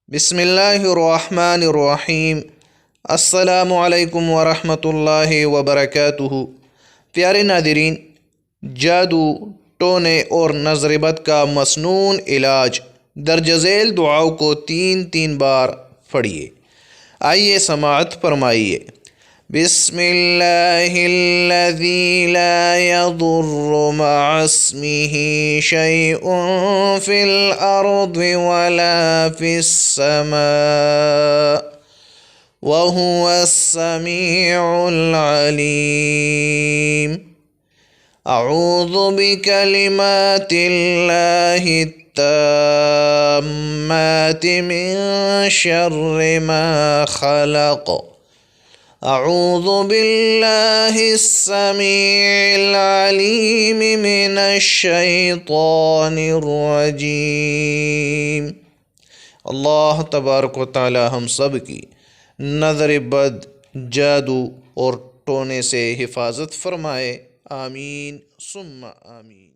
بسم اللہ الرحمن الرحیم۔ السلام علیکم ورحمۃ اللہ وبرکاتہ۔ پیارے ناظرین، جادو، ٹونے اور نظر بد کا مسنون علاج درج ذیل دعاؤں کو 3 بار پڑھیے۔ آئیے سماعت فرمائیے۔ بسم اللہ الذی لا یضر مع اسمہ شیء فی الارض ولا فی السماء وہو السمیع العلیم۔ اعوذ بکلمات اللہ التامات من شر ما خلق۔ اعوذ باللہ السمیع العلیم من الشیطان الرجیم۔ اللہ تبارک و تعالی ہم سب کی نظر بد، جادو اور ٹونے سے حفاظت فرمائے۔ آمین ثم آمین۔